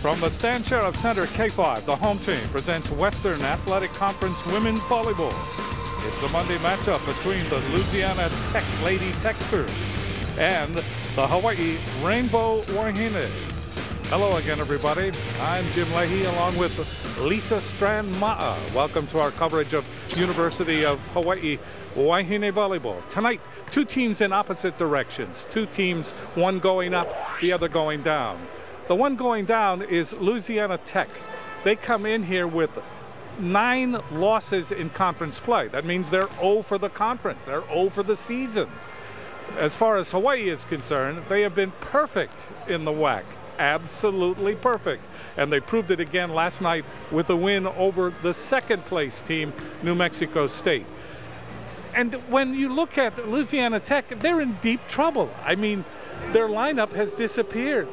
From the Stan Sheriff Center K5, the home team presents Western Athletic Conference Women's Volleyball. It's a Monday matchup between the Louisiana Tech Lady Techsters and the Hawaii Rainbow Wahine. Hello again, everybody. I'm Jim Leahy along with Lisa Strand-Ma'a. Welcome to our coverage of University of Hawaii Wahine Volleyball. Tonight, two teams in opposite directions. Two teams, one going up, the other going down. The one going down is Louisiana Tech. They come in here with 9 losses in conference play. That means they're 0 for the conference. They're 0 for the season. As far as Hawaii is concerned, they have been perfect in the WAC. Absolutely perfect. And they proved it again last night with a win over the second place team, New Mexico State. And when you look at Louisiana Tech, they're in deep trouble. I mean, their lineup has disappeared.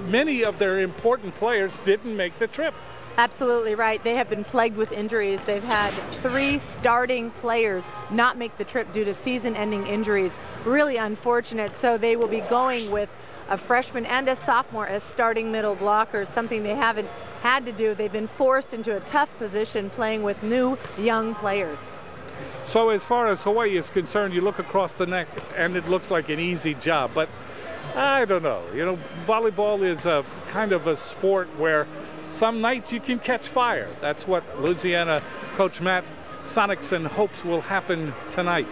Many of their important players didn't make the trip. Absolutely right. They have been plagued with injuries. They've had 3 starting players not make the trip due to season-ending injuries. Really unfortunate. So they will be going with a freshman and a sophomore as starting middle blockers, something they haven't had to do. They've been forced into a tough position playing with new young players. So as far as Hawaii is concerned, you look across the neck and it looks like an easy job, but I don't know. You know, volleyball is a kind of a sport where some nights you can catch fire. That's what Louisiana coach Matt Sonicson hopes will happen tonight.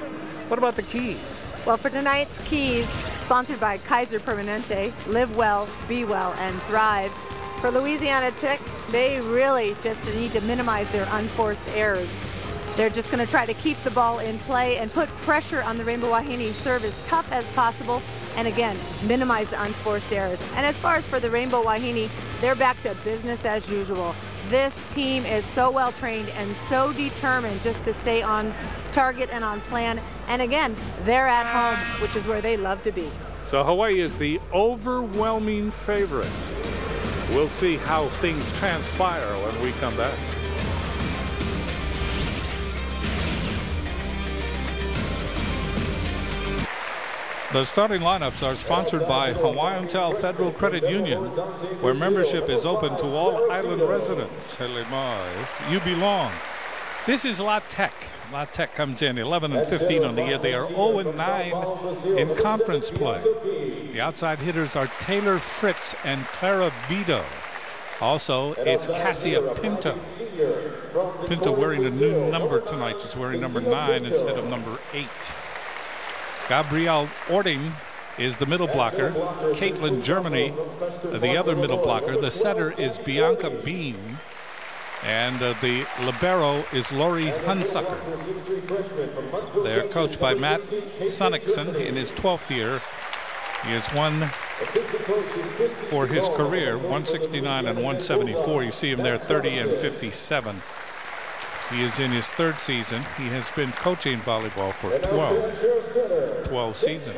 What about the keys? Well, for tonight's keys, sponsored by Kaiser Permanente, live well, be well, and thrive. For Louisiana Tech, they really just need to minimize their unforced errors. They're just going to try to keep the ball in play and put pressure on the Rainbow Wahine, serve as tough as possible, and again, minimize the unforced errors. And as far as for the Rainbow Wahine, they're back to business as usual. This team is so well trained and so determined just to stay on target and on plan. And again, they're at home, which is where they love to be. So Hawaii is the overwhelming favorite. We'll see how things transpire when we come back. The starting lineups are sponsored by Hawaiian Federal Credit Union, where membership is open to all island residents. Hele mai, you belong. This is La Tech. La Tech comes in 11-15 on the year. They are 0-9 in conference play. The outside hitters are Taylor Fritz and Clara Vito. Also, it's Cassia Pinto. Pinto wearing a new number tonight. She's wearing number 9 instead of number 8. Gabrielle Ording is the middle blocker. Caitlin Germany, the other middle blocker. The setter is Bianca Bean. And the libero is Lori Hunsucker. They're coached by Matt Sonicson in his 12th year. He has won for his career 169 and 174. You see him there 30 and 57. He is in his 3rd season. He has been coaching volleyball for 12 seasons.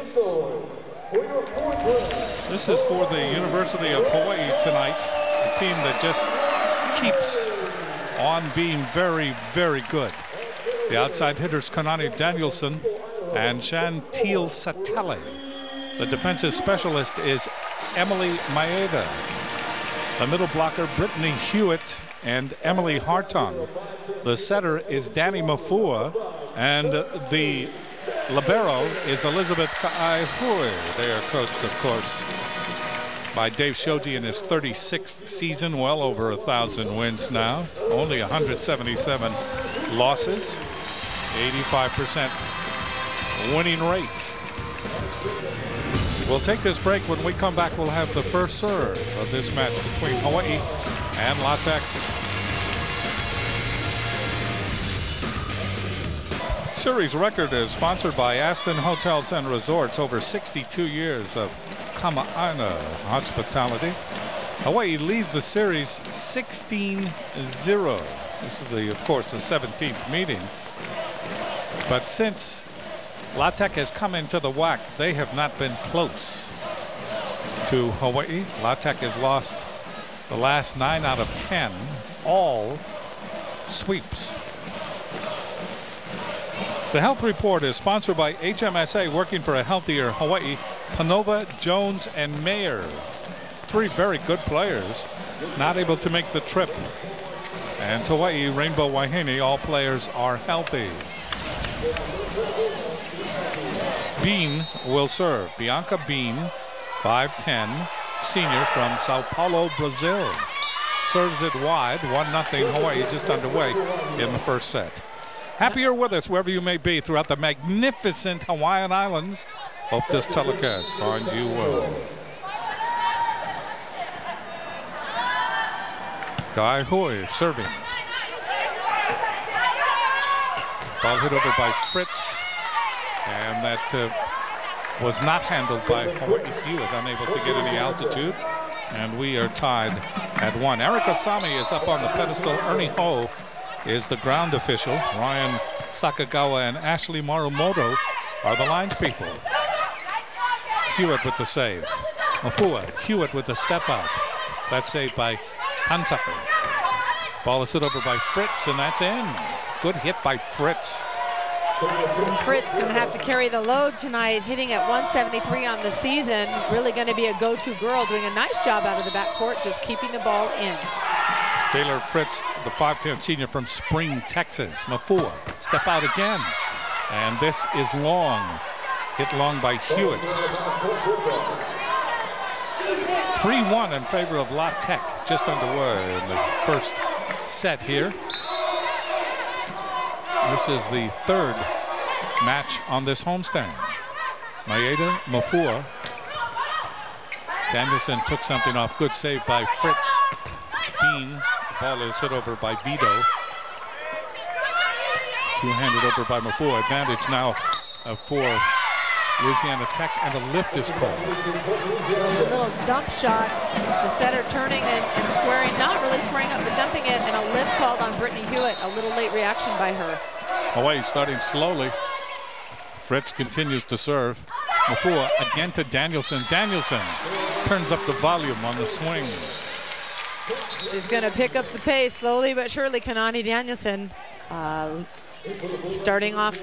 This is for the University of Hawaii tonight, a team that just keeps on being very, very good. The outside hitters, Kanani Danielson and Chantil Satele. The defensive specialist is Emily Maeda. The middle blocker, Brittany Hewitt and Emily Hartong. The setter is Danny Mafua, and the libero is Elizabeth Ka'aihui. They are coached, of course, by Dave Shoji in his 36th season, well over 1,000 wins now, only 177 losses, 85% winning rate. We'll take this break. When we come back, we'll have the first serve of this match between Hawaii and La Tech. Series record is sponsored by Aston Hotels and Resorts. Over 62 years of Kama'aina hospitality. Hawaii leads the series 16-0. This is, of course, the 17th meeting. But since La Tech has come into the WAC, they have not been close to Hawaii. La Tech has lost the last 9 out of 10, all sweeps. The Health Report is sponsored by HMSA, working for a healthier Hawaii, Panova, Jones, and Mayer. three very good players not able to make the trip. And Hawaii, Rainbow Wahine, all players are healthy. Bean will serve. Bianca Bean, 5'10", senior from Sao Paulo, Brazil. Serves it wide, 1-0 Hawaii, just underway in the first set. Happy you're with us wherever you may be throughout the magnificent Hawaiian Islands. Hope this telecast finds you well. Kai Hui serving. Ball hit over by Fritz, and that was not handled by Hawaii Hewitt, unable to get any altitude. And we are tied at 1. Erica Sami is up on the pedestal. Ernie Ho is the ground official. Ryan Sakagawa and Ashley Marumoto are the lines people. Hewitt with the save. Mafua, Hewitt with the step out. That's saved by Hansacker. Ball is hit over by Fritz, and that's in. Good hit by Fritz. And Fritz going to have to carry the load tonight, hitting at 173 on the season. Really going to be a go-to girl, doing a nice job out of the backcourt, just keeping the ball in. Taylor Fritz, the 5'10" senior from Spring, Texas. Mafua, step out again. And this is long. Hit long by Hewitt. 3-1 in favor of La Tech, just underway in the first set here. This is the third match on this homestand. Maeda, Mafua. Danielson took something off. Good save by Fritz. Bean. Ball is hit over by Vito. Two-handed over by Mafua. Advantage now for Louisiana Tech, and a lift is called. A little dump shot. The setter turning and squaring, not really squaring up, but dumping it, and a lift called on Brittany Hewitt. A little late reaction by her. Hawaii starting slowly. Fritz continues to serve. Mafua again to Danielson. Danielson turns up the volume on the swing. She's going to pick up the pace slowly but surely. Kanani Danielson starting off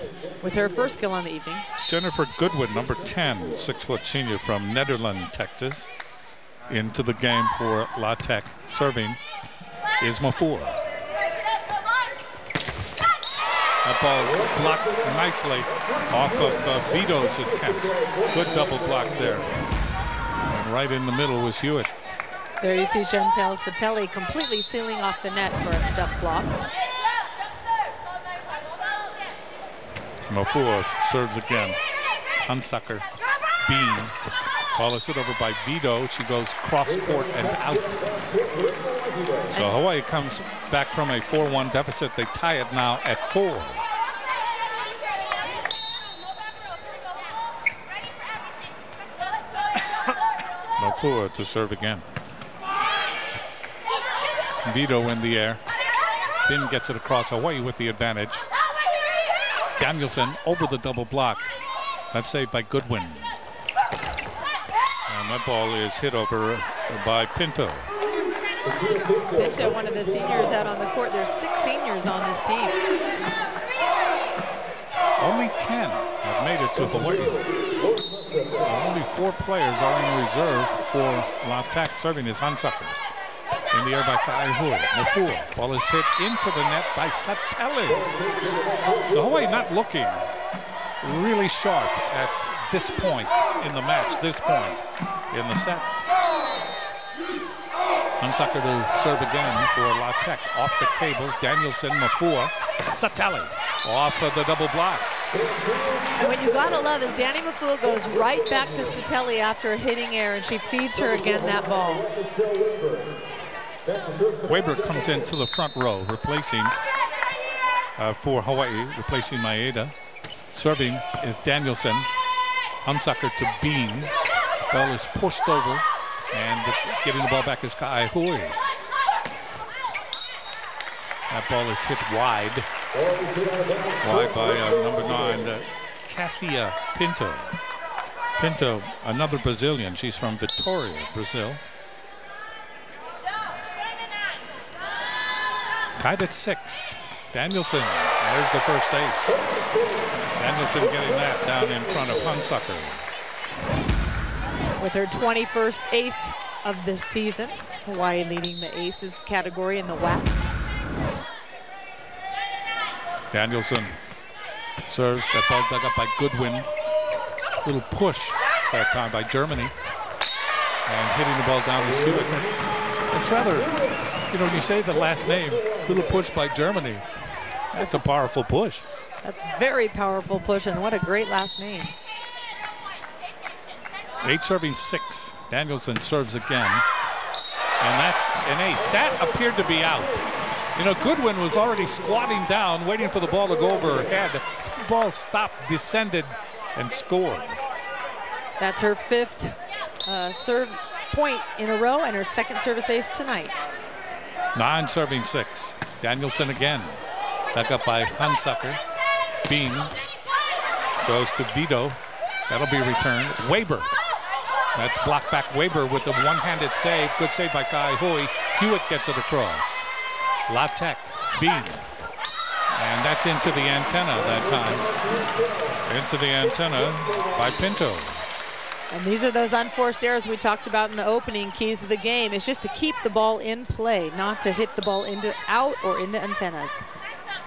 with her first kill on the evening. Jennifer Goodwin, number 10, 6-foot senior from Nederland, Texas, into the game for La Tech. Serving is Mafua. That ball blocked nicely off of Vito's attempt. Good double block there. And right in the middle was Hewitt. There you see Chantel Satelli completely sealing off the net for a stuff block. Mafua serves again. Hunsucker, Bean. Ball is hit over by Vito. She goes cross court and out. So Hawaii comes back from a 4-1 deficit. They tie it now at 4. Mafua to serve again. Vito in the air. Bin gets it across. Hawaii with the advantage. Danielson over the double block. That's saved by Goodwin. And that ball is hit over by Pinto. Pinto, one of the seniors out on the court. There's 6 seniors on this team. Only 10 have made it to Hawaii. So only 4 players are in reserve for La Tech. Serving is Hansucker. In the air by Kaihui. Mafua. Ball is hit into the net by Satelli. So Hawaii not looking really sharp at this point in the match, this point in the set. Hansucker to serve again for La Tech. Off the cable, Danielson, Mafua, Satelli off of the double block. And what you gotta love is Danny Mafua goes right back to Satelli after hitting air, and she feeds her again that ball. Weber comes into the front row, replacing for Hawaii, replacing Maeda. Serving is Danielson. Hunsucker to Bean. Ball is pushed over, and getting the ball back is Kaihui. That ball is hit wide. Wide by number 9, Cassia Pinto. Pinto, another Brazilian. She's from Vitória, Brazil. Tied at 6. Danielson, there's the first ace. Danielson getting that down in front of Hunsucker. With her 21st ace of this season. Hawaii leading the aces category in the WAC. Danielson serves. That ball dug up by Goodwin. Little push that time by Germany. And hitting the ball down to Hewitt. That's rather, you know, when you say the last name, little push by Germany. That's a powerful push. That's a very powerful push, and what a great last name. 8 serving 6. Danielson serves again. And that's an ace. That appeared to be out. You know, Goodwin was already squatting down, waiting for the ball to go over her head. The ball stopped, descended, and scored. That's her 5th serve point in a row and her 2nd service ace tonight. 9 serving 6. Danielson again. Dug up by Hunsucker. Bean goes to Vito. That'll be returned. Weber. That's blocked back. Weber with a one-handed save. Good save by Kai Hui. Hewitt gets it across. La Tech. Bean. And that's into the antenna that time. Into the antenna by Pinto. And these are those unforced errors we talked about in the opening. Keys of the game is just to keep the ball in play, not to hit the ball into out or into antennas.